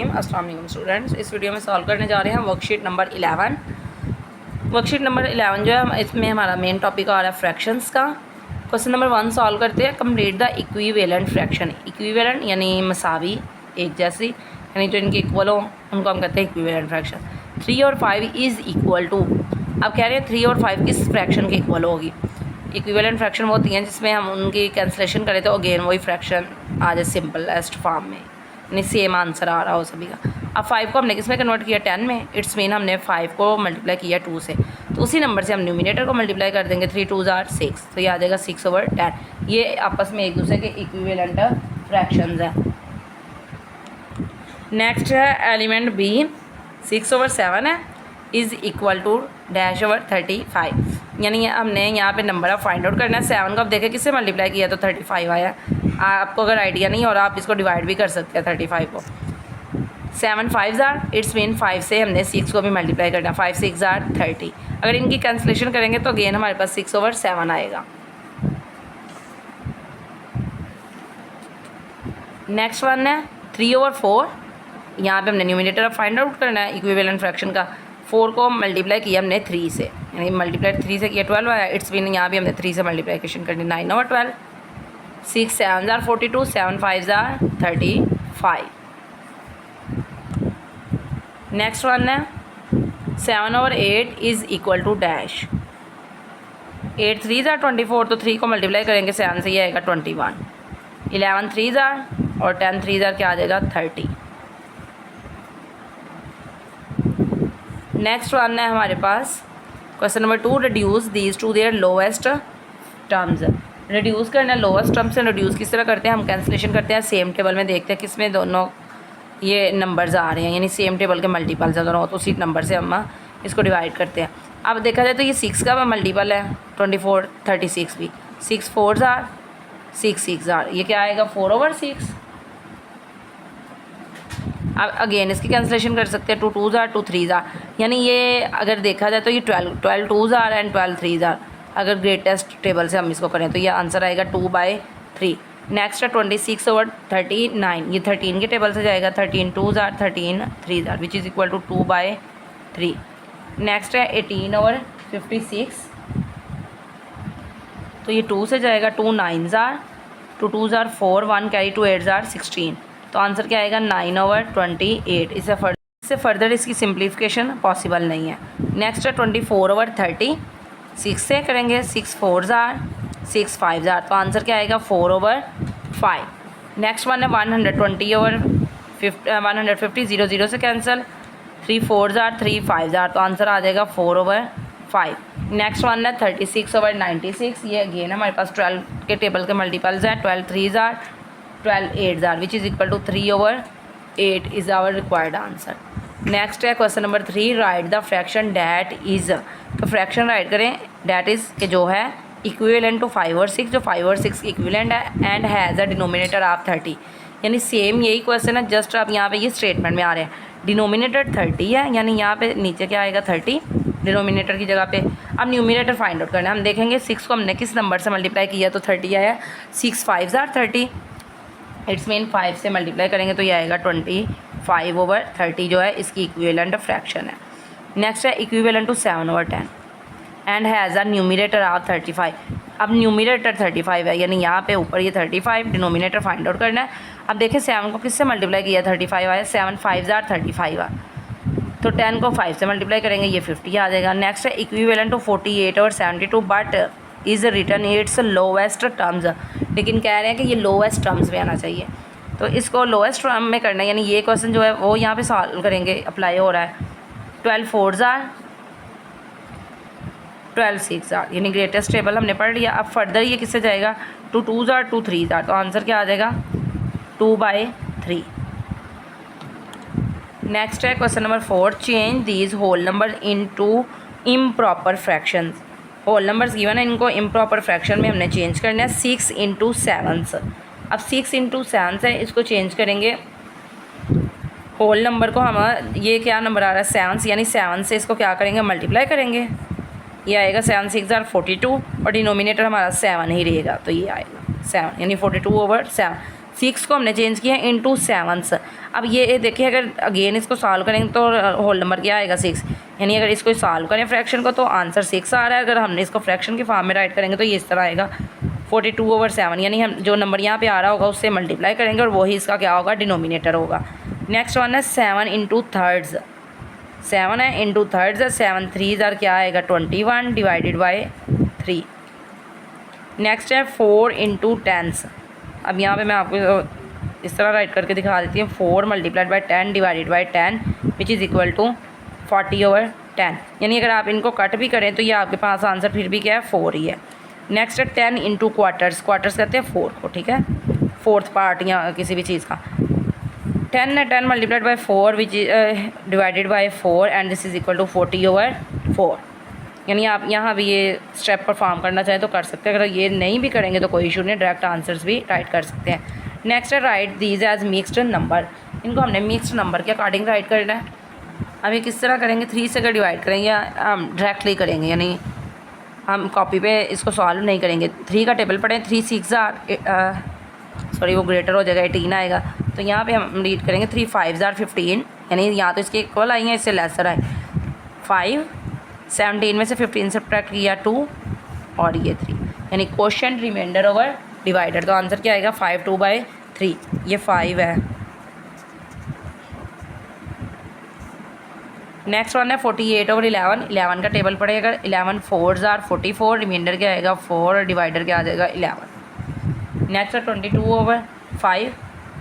रहीम। अस्सलाम वालेकुम स्टूडेंट्स। इस वीडियो में सॉल्व करने जा रहे हैं वर्कशीट नंबर 11। वर्कशीट नंबर 11 जो है इसमें हमारा मेन टॉपिक आ रहा है फ्रैक्शंस का। क्वेश्चन नंबर 1 सॉल्व करते हैं। Complete the equivalent fraction. Equivalent यानी मसावी, एक जैसी, यानी जो इनके इक्वल हो उनको हम कहते हैं इक्विवेलेंट फ्रैक्शन। 3 और 5 इज़ इक्वल टू, अब कह रहे हैं 3 और 5 किस फ्रैक्शन के इक्वल होगी। इक्विवेलेंट फ्रैक्शन वो होती हैं जिसमें हम उनकी कैंसलेशन करें तो अगेन वही फ्रैक्शन आ जाए सिंपलेस्ट फॉर्म में, यानी सेम आंसर आ रहा हो सभी का। अब 5 को हमने किस में कन्वर्ट किया, 10 में। इट्स मीन हमने 5 को मल्टीप्लाई किया 2 से, तो उसी नंबर से हम न्यूमिनेटर को मल्टीप्लाई कर देंगे। 3 2 ज़ार 6, तो ये आ जाएगा 6/10। ये आपस में एक दूसरे के इक्विवेलेंट फ्रैक्शंस हैं। नेक्स्ट है एलिमेंट बी, 6/7 है, इज़ इक्वल टू -/35, यानी हमने यहाँ पे नंबर ऑफ फाइंड आउट करना है। 7 को आप देखें किससे मल्टीप्लाई किया तो 35 आया। आपको अगर आइडिया नहीं हो रहा आप इसको डिवाइड भी कर सकते हैं 35 को। 7 5 ज़ार, इट्स मीन 5 से हमने 6 को भी मल्टीप्लाई करना है। 5 6 ज़ार 30। अगर इनकी कैंसलेशन करेंगे तो अगेन हमारे पास 6/7 आएगा। नेक्स्ट वन है 3/4। यहाँ पे हमने न्यूमिनेटर ऑफ फाइंड आउट करना है इक्विवेलेंट फ्रैक्शन का। 4 को मल्टीप्लाई किया हमने 3 से, यानी मल्टीप्लाई 3 से किया 12 आया। इट्स मीन यहाँ भी हमने 3 से मल्टीप्लिकेशन करनी, 9/12। 6 7 ज़ार 42, 7 5 ज़ार 35। नेक्स्ट वन है 7/8 इज़ इक्वल टू डैश। 8 3 ज़ार 24, तो 3 को मल्टीप्लाई करेंगे 7 से, ये आएगा 21। 11 3 ज़ार और 10 3 ज़ार क्या आ जाएगा 30। नेक्स्ट वन है हमारे पास question number 2, reduce these to their lowest terms. Reduce करना है, लोएस्ट टर्म से रिड्यूस किस तरह करते हैं, हम कैंसलेशन करते हैं। सेम टेबल में देखते हैं किसमें दोनों ये नंबर्स आ रहे हैं, यानी सेम टेबल के मल्टीपल्स हैं दोनों, तो उसी नंबर से हम इसको डिवाइड करते हैं। अब देखा जाए तो ये 6 का मल्टीपल है 24, 36 भी। 6 4 ज़ार 6 6 ज़ार, ये क्या आएगा 4/6। अब अगेन इसकी कैंसलेशन कर सकते हैं। 2 2 ज़ार 2 3 ज़ार, यानी ये अगर देखा जाए तो ये 12 2 ज़ार एंड 12 3 ज़ार। अगर ग्रेटेस्ट टेबल से हम इसको करें तो ये आंसर आएगा 2/3। नेक्स्ट है 26/39, ये 13 के टेबल से जाएगा। 13 2 ज़ार 13 3 ज़ार which is equal to 2/3। Next है 18/56, तो ये 2 से जाएगा। 2 9 ज़ार 2 2 ज़ार 4, 1 कैरी 2 8 ज़ार 16, तो आंसर क्या आएगा 9/28। इससे फर्दर इसकी सिंप्लीफिकेशन पॉसिबल नहीं है। नेक्स्ट है 24/30, 6 से करेंगे। 6 4 ज़ार 6 5 ज़ार, तो आंसर क्या आएगा 4/5। नेक्स्ट वन है 120/50, 0 0 से कैंसिल। 3 4 ज़ार 3 5 ज़ार, तो आंसर आ जाएगा 4/5। नेक्स्ट वन है 36/96, ये अगेन हमारे पास 12 के टेबल के मल्टीपल्स हैं। 12 3 ज़ार 12 8 ज़ार which is equal to 3/8 is our required answer. Next है question number 3, write the fraction that is. तो फ्रैक्शन राइट करें डैट इज़ के जो है इक्विवेलेंट टू 5 और 6, जो 5 और 6 इक्विवेलेंट है, and has a denominator of 30। यानी सेम यही क्वेश्चन है, जस्ट आप यहाँ पे ये स्टेटमेंट में आ रहे हैं। डिनोमिनेटर 30 है, यानी यहाँ पे नीचे क्या आएगा 30 डिनोमिनेटर की जगह पे। अब न्यूमिनेटर फाइंड आउट करना है। हम देखेंगे 6 को हमने किस नंबर से मल्टीप्लाई किया तो 30 आया। 6 5 ज़ार 30, इट्स मीन 5 से मल्टीप्लाई करेंगे तो ये आएगा 25/30, जो है इसकी इक्विवेलेंट फ्रैक्शन है। नेक्स्ट है equivalent to 7/10 and has a numerator of 35। अब न्यूमिनेटर 35 है, यानी यहाँ पे ऊपर ये 35, डिनोमिनेटर फाइंड आउट करना है। अब देखें 7 को किससे मल्टीप्लाई किया 35 आया। 7 5 ज़ार 35 आ, तो 10 को 5 से मल्टीप्लाई करेंगे ये 50 आ जाएगा। नेक्स्ट है equivalent to 48/72 but is written its lowest terms. लेकिन कह रहे हैं कि ये लोएस्ट टर्म्स में आना चाहिए, तो इसको लोएस्ट टर्म में करना है, यानी ये क्वेश्चन जो है वो यहाँ पे सॉल्व करेंगे, अप्लाई हो रहा है। 12 4 ज़ार 12 6 ज़ार, यानी ग्रेटेस्ट टेबल हमने पढ़ लिया। अब फर्दर ये किससे जाएगा 2 2 ज़ार 2 3 ज़ार, तो आंसर क्या आ जाएगा 2/3। नेक्स्ट है question number 4, change these whole number into improper fractions. Whole numbers given है, इनको इम्प्रॉपर फ्रैक्शन में हमने चेंज करना है। 6 × 7। अब 6 × 7 है, इसको चेंज करेंगे होल नंबर को। हम ये क्या नंबर आ रहा है 7, यानी 7 से इसको क्या करेंगे मल्टीप्लाई करेंगे, ये आएगा 7 6 ज़ार 42 और डिनोमिनेटर हमारा 7 ही रहेगा, तो ये आएगा 7, यानी 42/7। 6 को हमने चेंज किया इंटू 7। अब ये देखिए, अगर अगेन इसको सॉल्व करेंगे तो होल नंबर क्या आएगा 6, यानी अगर इसको सॉल्व करें फ्रैक्शन को तो आंसर 6 आ रहा है। अगर हमने इसको फ्रैक्शन के फॉर्म में राइट करेंगे तो ये इस तरह आएगा 42/7, यानी हम जो नंबर यहाँ पे आ रहा होगा उससे मल्टीप्लाई करेंगे और वही इसका क्या होगा, डिनोमिनेटर होगा। नेक्स्ट वन है 7 इंटू थर्ड्स, 7 है इंटू थर्ड्स है, 7 3 क्या आएगा 21 डिवाइडेड बाई 3। नेक्स्ट है 4 इंटू टेंस। अब यहाँ पे मैं आपको इस तरह राइट करके दिखा देती हूँ, 4 multiplied by 10 divided by 10 which is equal to 40/10, यानी अगर आप इनको कट भी करें तो ये आपके पास आंसर फिर भी क्या है 4 ही है। नेक्स्ट है 10 इंटू क्वार्टर्स, क्वार्टर्स कहते हैं 4 को, ठीक है, फोर्थ पार्ट या किसी भी चीज़ का। 10 है 10 multiplied by 4 which divided by 4 and this is equal to 40/4, यानी आप यहाँ भी ये स्टेप परफॉर्म करना चाहें तो कर सकते हैं। अगर ये नहीं भी करेंगे तो कोई इशू नहीं, डायरेक्ट आंसर्स भी राइट कर सकते हैं। नेक्स्ट है write these as mixed number, इनको हमने मिक्सड नंबर के अकॉर्डिंग राइट करना है। अब ये किस तरह करेंगे, 3 से अगर डिवाइड करेंगे या हम डायरेक्टली करेंगे, यानी हम कॉपी पे इसको सॉल्व नहीं करेंगे। 3 का टेबल पढ़ें, 3 6 सॉरी वो ग्रेटर हो जाएगा, 18 आएगा। तो यहाँ पे हम रीड करेंगे 3 5 15, यानी यहाँ तो इसके इक्वल आई हैं, इससे लेसर आए। 5 17 में से 15 सब्ट्रैक्ट किया 2 और ये 3, यानी क्वोशिएंट रिमाइंडर ओवर डिवाइडर। तो आंसर क्या आएगा 5 2/3, ये 5 है। नेक्स्ट वन है 48/11, 11 का टेबल पड़ेगा, 11 4s 44, रिमाइंडर क्या आएगा 4 और डिवाइडर क्या आ जाएगा 11। नेक्स्ट है 22/5,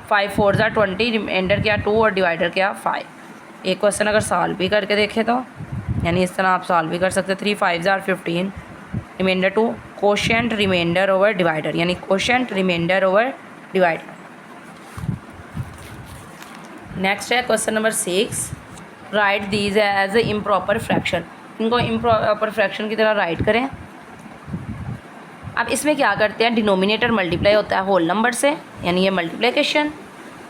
5 4s 20, रिमाइंडर क्या 2 और डिवाइडर क्या 5। एक क्वेश्चन अगर सॉल्व भी करके देखें तो यानी इस तरह आप सॉल्व भी कर सकते हैं। 3 5s 15, remainder 2, quotient remainder over divider, यानी quotient remainder over divider. Next है question number 6, write these as a improper fraction, इनको इम्प्रॉपर फ्रैक्शन की तरह राइट करें। अब इसमें क्या करते हैं, डिनोमिनेटर मल्टीप्लाई होता है होल नंबर से, यानी ये मल्टीप्लिकेशन,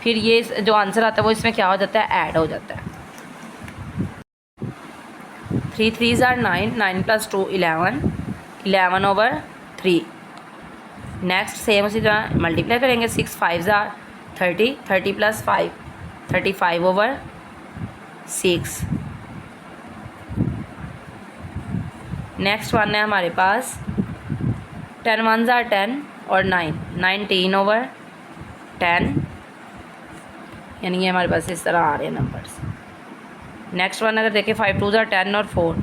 फिर ये जो आंसर आता है वो इसमें क्या हो जाता है, ऐड हो जाता है। 3 3s 9, 9 + 2 11, 11/3। नेक्स्ट सेम उसी तरह मल्टीप्लाई करेंगे, 6 5s 30, 30 + 5 35/6। नेक्स्ट वन है हमारे पास 10 1s 10 और 9 19/10, यानी ये हमारे पास इस तरह आ रहे हैं नंबर्स। नेक्स्ट वन अगर देखें 5 2s 10 और 4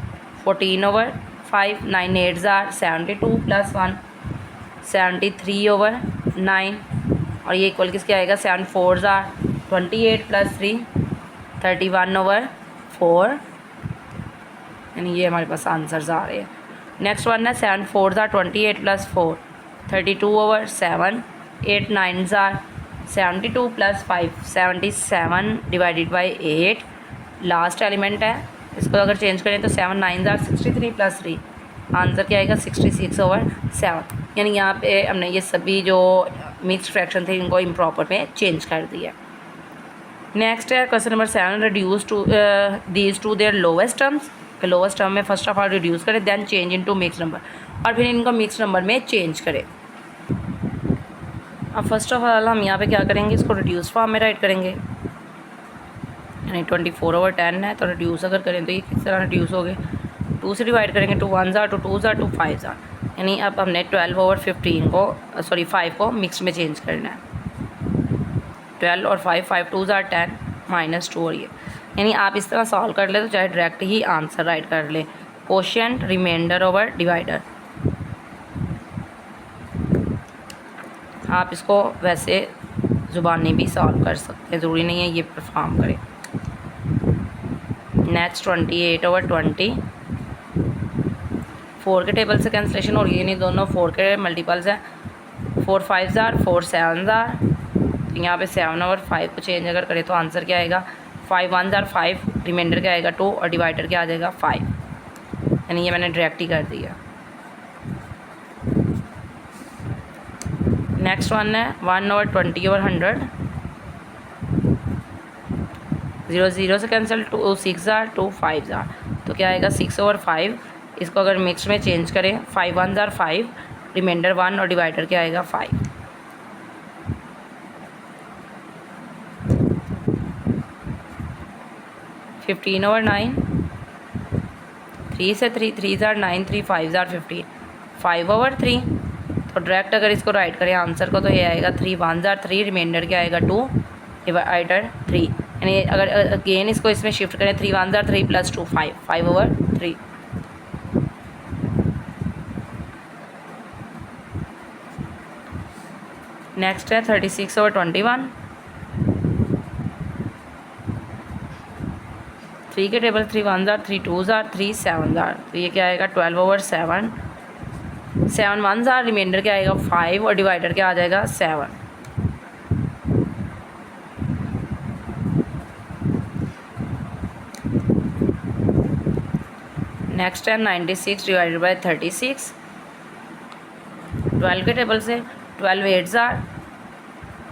14/5, 9 8s 72 + 1 73/9, और ये इक्वल किसके आएगा 7 4s 28 + 3 31/4, यानी ये हमारे पास आंसर्स आ रहे हैं। नेक्स्ट वन है 7 4s 28 + 4 32/7, 8 9s 72 + 5 77/8। लास्ट एलिमेंट है, इसको अगर चेंज करें तो 7 9s 63 + 3, आंसर क्या आएगा 66/7, यानी यहाँ पे हमने ये सभी जो मिक्स्ड फ्रैक्शन थे इनको इम्प्रॉपर में चेंज कर दिया। नेक्स्ट है question number 7, reduce to these to their lowest terms, lowest term में फर्स्ट ऑफ ऑल रिड्यूस करें, then change into mix number, और फिर इनको मिक्स नंबर में चेंज करें। अब फर्स्ट ऑफ ऑल हम यहाँ पे क्या करेंगे, इसको रिड्यूस फॉर्म में राइट करेंगे, यानी 24/10 है, तो रिड्यूस अगर करें तो ये किस तरह रिड्यूस हो गए, 2 से डिवाइड करेंगे, 2 1s 2 2s 2 5s, यानी अब हमने 12/15 को 5 को मिक्स में चेंज करना है। 12 और 5 5 2s 10 -2 और ये, यानी आप इस तरह सॉल्व कर ले तो चाहे डायरेक्ट ही आंसर राइट कर ले। क्वोशिएंट रिमाइंडर ओवर डिवाइडर, आप इसको वैसे ज़ुबानी भी सॉल्व कर सकते हैं, ज़रूरी नहीं है ये परफॉर्म करें। नेक्स्ट 28/20, 4 के टेबल से कैंसिलेशन हो रही है, नहीं दोनों 4 के मल्टीपल्स हैं। 4 5s 4 7s, यहाँ पे 7/5 को चेंज अगर करें तो आंसर क्या आएगा 5 1s 5, रिमाइंडर क्या आएगा 2 और डिवाइडर क्या आ जाएगा 5, यानी ये मैंने डायरेक्ट ही कर दिया। नेक्स्ट वन है 1/20/100, 0 0 से कैंसिल, 2 6s 2 5s, तो क्या आएगा 6/5। इसको अगर मिक्स में चेंज करें 5 1s 5, रिमाइंडर 1 और डिवाइडर क्या आएगा 5। 15/9, 3 से 3, 3 ज़ार 9, 3 5 ज़ार 15, 5/3। तो डायरेक्ट अगर इसको राइट करें आंसर को तो ये आएगा 3 1 ज़ार 3, रिमाइंडर क्या आएगा 2 डिवाइडर 3। यानी अगर अगेन इसको इसमें शिफ्ट करें 3 1 ज़ार 3 + 2 5, 5/3। नेक्स्ट है 36/21। 3 के टेबल 3 1 ज़ार 3 2 ज़ार 3 7 ज़ार, तो ये क्या आएगा 12/7, 7 1 ज़ार, रिमाइंडर क्या आएगा 5 और डिवाइडर क्या आ जाएगा 7। नेक्स्ट है 96 डिवाइडेड बाय 36। 12 के टेबल से 12 8 ज़ार,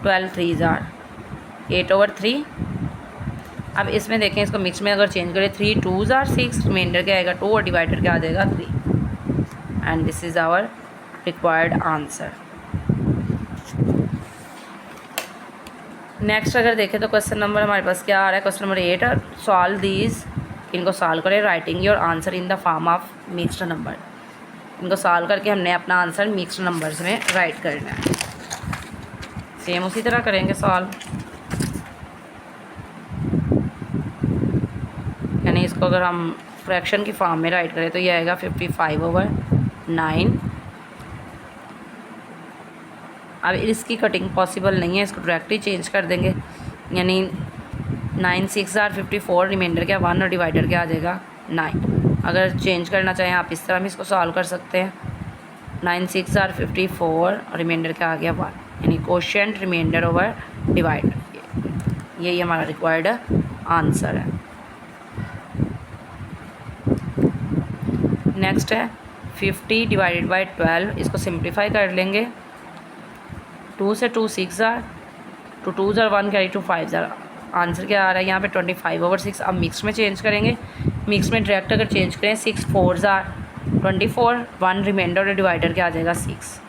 12 3 ज़ार, 8/3। अब इसमें देखें, इसको मिक्स में अगर चेंज करें 3 2 ज़ार 6, रिमाइंडर क्या आएगा 2 और डिवाइडर क्या आ जाएगा 3। And this is our required answer. Next अगर देखें तो क्वेश्चन नंबर हमारे पास क्या आ रहा है, क्वेश्चन नंबर 8, सॉल्व दीज। इनको सॉल्व करें writing your answer in the form of mixed number. इनको सॉल्व करके हमने अपना आंसर मिक्स्ड नंबर्स में राइट करना है। सेम उसी तरह करेंगे सॉल्व, यानी इसको अगर हम फ्रैक्शन की फॉर्म में राइट करें तो ये आएगा 55/9। अब इसकी कटिंग पॉसिबल नहीं है, इसको डायरेक्टली चेंज कर देंगे, यानी 9 6 ज़ार 54, रिमाइंडर क्या 1 और डिवाइडर क्या आ जाएगा 9। अगर चेंज करना चाहें आप इस तरह भी इसको सॉल्व कर सकते हैं, 9 6 ज़ार 54 और रिमाइंडर क्या आ गया 1, यानी कोशेंट रिमाइंडर ओवर डिवाइडर। यही हमारा रिक्वायर्ड आंसर है। नेक्स्ट है 50 डिवाइडेड बाय 12। इसको सिंप्लीफाई कर लेंगे, 2 से 2 6 ज़ार, 2 2 ज़ार 1 कैरी 2 5 ज़ार। आंसर क्या आ रहा है यहाँ पे 25/6। अब मिक्स में चेंज करेंगे, मिक्स में डायरेक्ट अगर चेंज करें 6 4 ज़ार 24, 1 रिमाइंडर और डिवाइडर क्या आ जाएगा 6।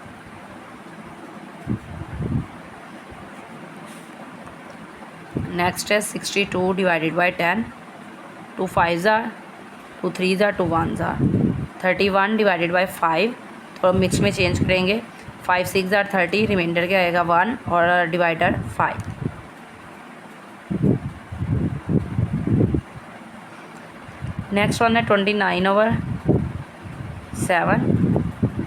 नेक्स्ट है 62 डिवाइडेड बाय 10, 2 5 ज़ार 2 3 ज़ार 2 1 ज़ार, 31 डिवाइडेड बाय 5। तो मिक्स में चेंज करेंगे, 5 6 ज़ार 30, रिमाइंडर क्या आएगा 1 और डिवाइडर 5। नेक्स्ट वन है 29/7।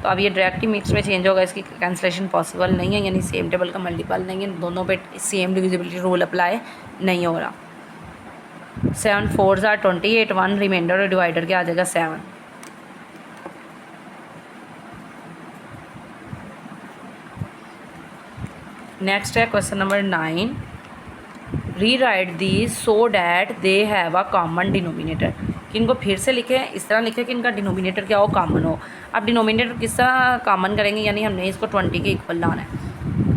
तो अब ये डायरेक्ट ही मिक्स में चेंज होगा, इसकी कैंसलेशन पॉसिबल नहीं है, यानी सेम टेबल का मल्टीपल नहीं है, दोनों पे सेम डिविजिबिलिटी रूल अप्लाई नहीं हो रहा। 7 4 ज़ार 28, 1 रिमाइंडर और डिवाइडर क्या आ जाएगा 7। नेक्स्ट है क्वेश्चन नंबर 9, री right these so that they have a common denominator. कि इनको फिर से लिखें, इस तरह लिखें कि इनका डिनोमिनेटर क्या हो, कॉमन हो। अब डिनोमिनेटर किस तरह कॉमन करेंगे, यानी हमने इसको 20 के इक्वल लाना है,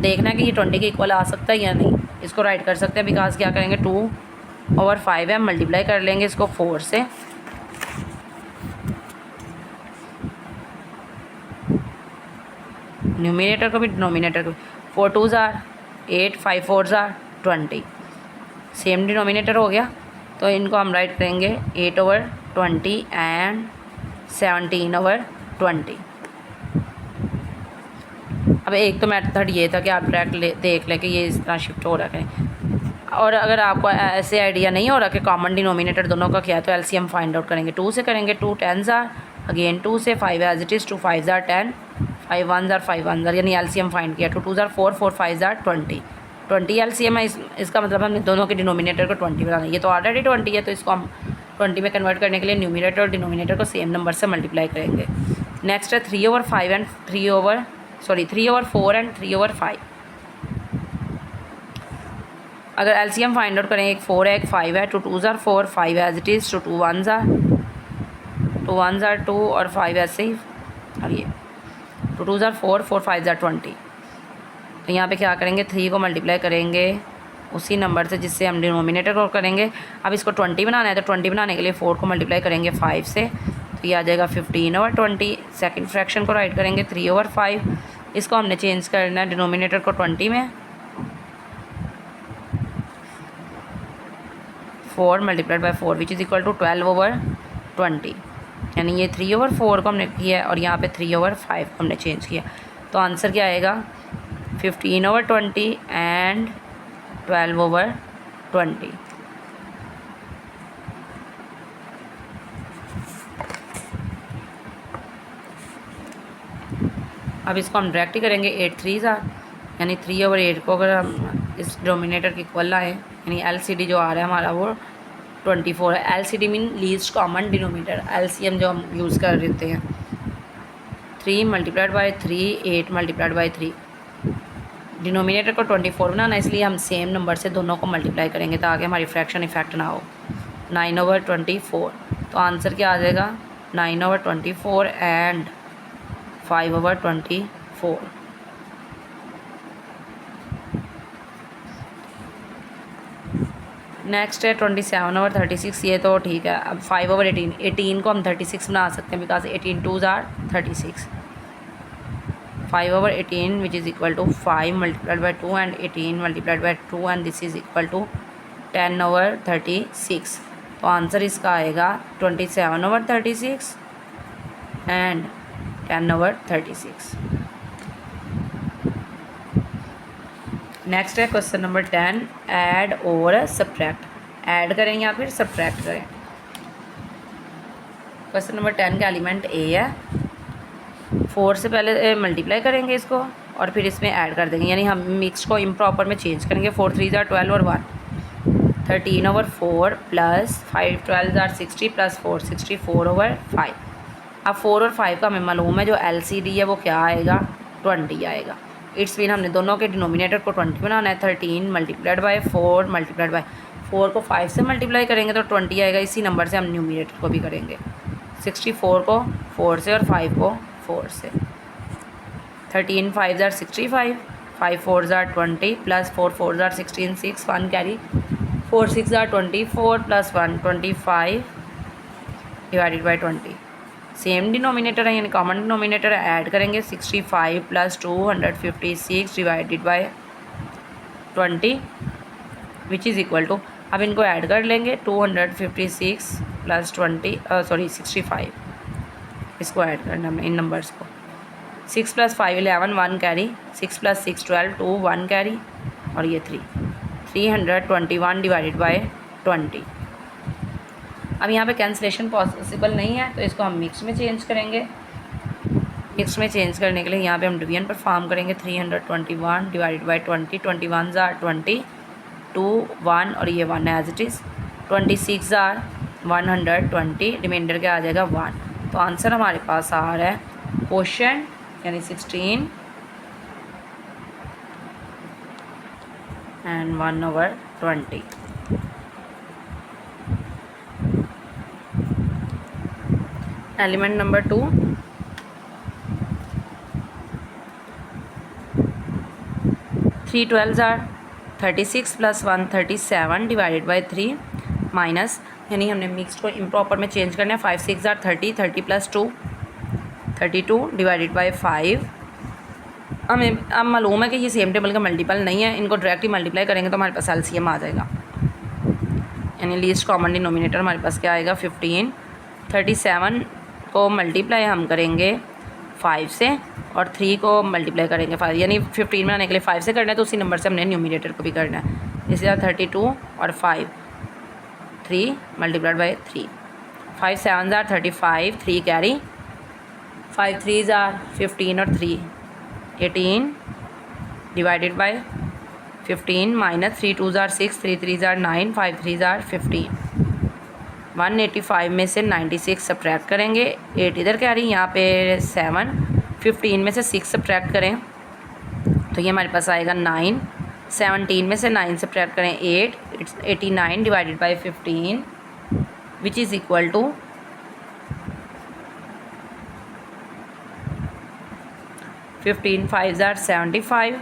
देखना है कि ये 20 के इक्वल आ सकता है या नहीं। इसको राइट कर सकते हैं, बिकॉज क्या करेंगे 2/5 है, मल्टीप्लाई कर लेंगे इसको 4 से, न्यूमिनेटर को भी डिनोमिनेटर को। 4 2 ज़ार 8, 5 4 ज़ार 20, सेम डिनोमिनेटर हो गया। तो इनको हम राइट करेंगे 8/20 एंड 17/20। अब एक तो मेथड ये था कि आप डायरेक्ट देख लें कि ये इस तरह शिफ्ट हो रहा है, और अगर आपको ऐसे आइडिया नहीं हो रहा कि कॉमन डिनोमिनेटर दोनों का क्या है तो एलसीएम फाइंड आउट करेंगे। 2 से करेंगे, 2 10 ज़ार, अगेन 2 से 5 एज इट इज़, 2 5 ज़ार 10, 5 1 ज़ार 5 1 ज़ार, यानी एलसीएम फाइंड किया। 2 2 ज़ार 4, 4 5 ज़ार 20 एलसीएम है। इसका मतलब हमने दोनों के डिनोमिनेटर को 20 बनाना है। ये तो ऑलरेडी 20 है, तो इसको हम 20 में कन्वर्ट करने के लिए न्यूमिनेटर और डिनोमिनेटर को सेम नंबर से मल्टीप्लाई करेंगे। नेक्स्ट है 3/4 एंड 3/5। अगर एलसीएम फाइंड आउट करें, एक 4 है एक 5 है, 2 2 ज़ार 4, 5 एज इट इज़, 2 2 1 ज़ार 2 और 5 ऐसे ही, और ये 2 2 ज़ार 4, 4 5 ज़ार 20। तो यहाँ पे क्या करेंगे, 3 को मल्टीप्लाई करेंगे उसी नंबर से जिससे हम डिनोमिनेटर को करेंगे। अब इसको 20 बनाना है, तो 20 बनाने के लिए 4 को मल्टीप्लाई करेंगे 5 से, तो ये आ जाएगा 15/20। सेकंड फ्रैक्शन को राइट करेंगे 3/5। इसको हमने चेंज करना है डिनोमिनेटर को 20 में, 4 multiplied by 4 which is equal to 12/20, यानी ये 3/4 को हमने किया है और यहाँ पे 3/5 को हमने चेंज किया। तो आंसर क्या आएगा 15/20 एंड 12/20। अब इसको हम डायरेक्ट ही करेंगे, 8 3s आर, यानी 3/8 को अगर हम इस डोमिनेटर के इक्वल लाएँ, यानी LCD जो आ रहा है हमारा वो 24 है। LCD mean least common denominator, LCM जो हम यूज़ कर लेते हैं। 3 multiplied by 3, 8 multiplied by 3। Denominator को 24 बनाना, इसलिए हम सेम नंबर से दोनों को मल्टीप्लाई करेंगे ताकि हमारी फ्रैक्शन इफेक्ट ना हो। 9/24, तो आंसर क्या आ जाएगा 9/24 एंड 5/24। नेक्स्ट है 27/36, ये तो ठीक है। अब 5/18, 18 को हम 36 बना सकते हैं because 18 2s are 36। 5/18 which is equal to 5 multiplied by 2 and 18 multiplied by 2 and this is equal to 10/36। तो आंसर इसका आएगा 27/36 एंड 10/36। नेक्स्ट है क्वेश्चन नंबर 10, ऐड और सब्ट्रैक्ट। ऐड करें या फिर सब्ट्रैक्ट करें। क्वेश्चन नंबर 10 का एलिमेंट ए है, 4 से पहले मल्टीप्लाई करेंगे इसको और फिर इसमें ऐड कर देंगे, यानी हम मिक्स को इम्प्रॉपर में चेंज करेंगे। 4 3s आर 12 और 1 13/4 प्लस 5 12s आर 60 प्लस 4 64/5। अब 4 और 5 का हमें मालूम है, जो LCD है वो क्या आएगा 20 आएगा। इट्स मीन हमने दोनों के डिनोमिनेटर को 20 बनाना है। 13 मल्टीप्लाइड बाई 4 मल्टीप्लाइड बाई 4 को 5 से मल्टीप्लाई करेंगे तो 20 आएगा। इसी नंबर से हम न्यूमिनेटर को भी करेंगे, 64 को 4 से और 5 को 4 से। 13 5s are 65, 5 4s are 20 plus 4 4s are 16 6 1 carry, 4 6 are 24 plus 1 25 divided by 20। Same denominator है यानी कॉमन डिनोमिनेटर है, ऐड करेंगे 65 plus 256 divided by 20 which is equal to, अब इनको ऐड कर लेंगे 256 प्लस 65, इसको ऐड करना हमने इन नंबर्स को। 6 + 5 11 1 कैरी, 6 + 6 12 2 1 कैरी और ये 321 डिवाइडेड बाई 20। अब यहाँ पे कैंसिलेशन पॉसिबल नहीं है तो इसको हम मिक्स में चेंज करेंगे। मिक्स में चेंज करने के लिए यहाँ पे हम डिवीजन परफॉर्म करेंगे। 321 डिवाइडेड बाई 20, 21s आर 20 2 1 और ये 1 as it is, 26 are 120, remainder क्या आ जाएगा 1। तो आंसर हमारे पास आ रहा है क्वोशिएंट यानी 16 and 1/20। Element number 2, 3 12s are 36 plus 1 37 divided by 3 minus, यानी हमने मिक्स को इम्प्रॉपर में चेंज करना है। 5 6 आर 30, 30 प्लस 2 32 डिवाइडेड बाई 5। हमें अब मालूम है कि ये सेम टेबल का मल्टीपल नहीं है, इनको डायरेक्टली मल्टीप्लाई करेंगे तो हमारे पास LCM आ जाएगा, यानी लीस्ट कॉमन डिनोमिनेटर हमारे पास क्या आएगा 15। 37 को मल्टीप्लाई हम करेंगे 5 से और 3 को मल्टीप्लाई करेंगे 5, यानी 15 बनाने के लिए 5 से करना है तो उसी नंबर से हमने न्यूमिनेटर को भी करना है। इसलिए 32 और 5 3 multiplied by 3, 5 7s are 35 3 carry, 5 3s are 15 और 3 18 divided by 15 minus 3 2s are 6 3 3s are 9 5 3s are 15। 185 में से 96 सब्ट्रैक्ट करेंगे, 8 इधर कैरी, यहाँ पे 7, 15 में से 6 सब्ट्रैक्ट करें तो ये हमारे पास आएगा 9, 17 में से 9 सब्ट्रैक्ट करें 8, it's 89 divided by 15 which is equal to 15 5s are 75,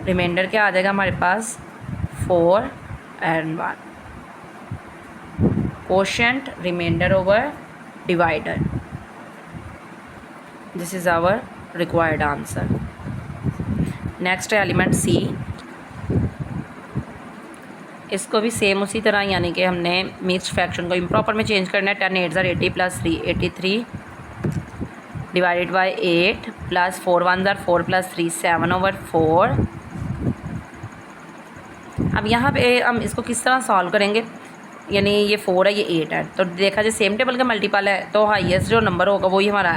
remainder क्या आ जाएगा हमारे पास 4 and 1। Quotient remainder over divider, this is our required answer. Next है एलिमेंट C, इसको भी सेम उसी तरह, यानी कि हमने मिक्स्ड फ्रैक्शन को इम्प्रॉपर में चेंज करना है। 10 8 ज़ार 80 प्लस 3 83 डिवाइडेड बाई 8 प्लस 4 1 ज़ार 4 प्लस 3 7/4। अब यहाँ पे हम इसको किस तरह सॉल्व करेंगे, यानी ये 4 है, ये 8 है, तो देखा जाए सेम टेबल का मल्टीपल है तो हाईएस्ट जो नंबर होगा वही हमारा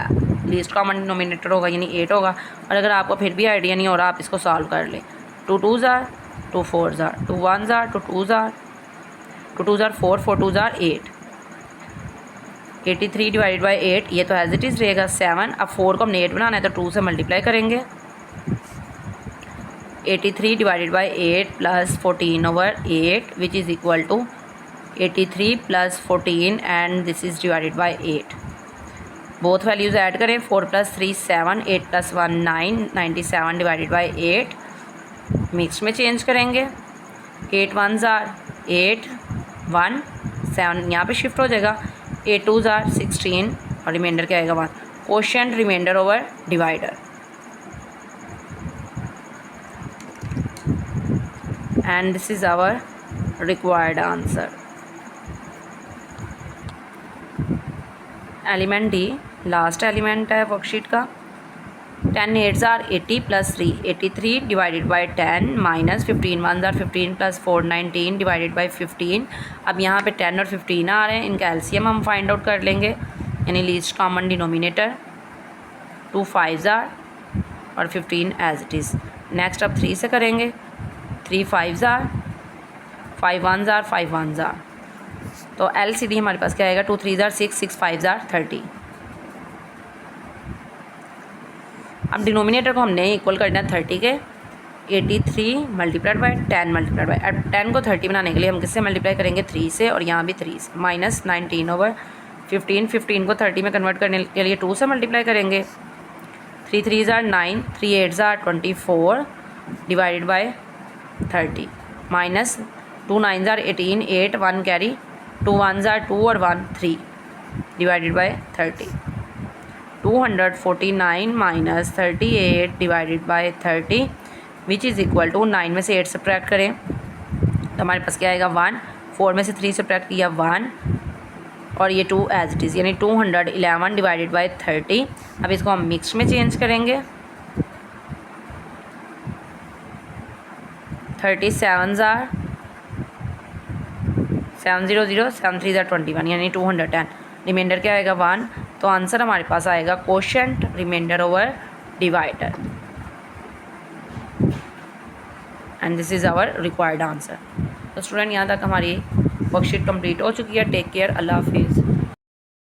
लीस्ट कॉमन डिनोमिनेटर होगा, यानी 8 होगा। और अगर आपको फिर भी आइडिया नहीं हो रहा, आप इसको सॉल्व कर लें। 2 2 ज़ार 2 4 ज़ार 2 1 ज़ार 2 2 ज़ार 2 2 ज़ार 4 4 2 ज़ार 8 83 डिवाइडेड बाई 8, ये तो एज इट इज़ रहेगा 7। अब 4 को हमने 8 बनाना है तो 2 से मल्टीप्लाई करेंगे। 83 divided by 8 plus 14/8 which is equal to 83 plus 14 and this is divided by 8। Both values add करें। 4 plus 3 7 8 plus 1 9 97 divided by 8। Mix में चेंज करेंगे। 8 1 ज़ार 8 1 7 यहाँ पे शिफ्ट हो जाएगा। 8 2 ज़ार 16 और रिमाइंडर क्या आएगा 1। Quotient remainder over divider, and this is our required answer. Element D last element है वर्कशीट का। 10 8 ज़ार 80 प्लस 3 83 डिवाइडेड बाई 10 माइनस 15 1 ज़ार 15 प्लस 4 19 डिवाइडेड बाई 15। अब यहाँ पे 10 और 15 आ रहे हैं, इनका एलसीएम हम फाइंड आउट कर लेंगे, यानी लीस्ट कॉमन डिनोमिनेटर। 2 5 ज़ार और 15 एज इट इज़। नेक्स्ट अब 3 से करेंगे। 3 5 ज़ार 5 1 ज़ार 5 1 ज़ार, तो LCD हमारे पास क्या आएगा 2 3 ज़ार 6 6 5 ज़ार 30। अब डिनोमिनेटर को हमने इक्वल करना है 30 के। 83 मल्टीप्लाइड बाई 10 मल्टीप्लाइड बाई, अब 10 को 30 बनाने के लिए हम किससे मल्टीप्लाई करेंगे 3 से, और यहाँ भी 3 से। माइनस 19/15 15 को 30 में कन्वर्ट करने के लिए 2 से मल्टीप्लाई करेंगे। 3 3 ज़ार 9 3 8 ज़ार 24 डिवाइडेड बाई 30 माइनस 2 9 ज़ार 18 8 1 कैरी 2 1 ज़ार 2 और 1 3 divided by 30। 249 minus 38 divided by 30 which is equal to 9 में से 8 सब्ट्रैक्ट करें तो हमारे पास क्या आएगा 1। 4 में से 3 सब्ट्रैक्ट किया 1 और ये 2 एज इट इज़, यानी 211 डिवाइडेड बाई 30। अब इसको हम मिक्स में चेंज करेंगे। 37 ज़ार 700 7 3 ज़ार 21, यानी 210। रिमाइंडर क्या आएगा 1, तो आंसर हमारे पास आएगा quotient remainder over divider, and this is our required answer. तो स्टूडेंट यहाँ तक हमारी वर्कशीट कंप्लीट हो चुकी है। टेक केयर, अल्लाह हाफिज़।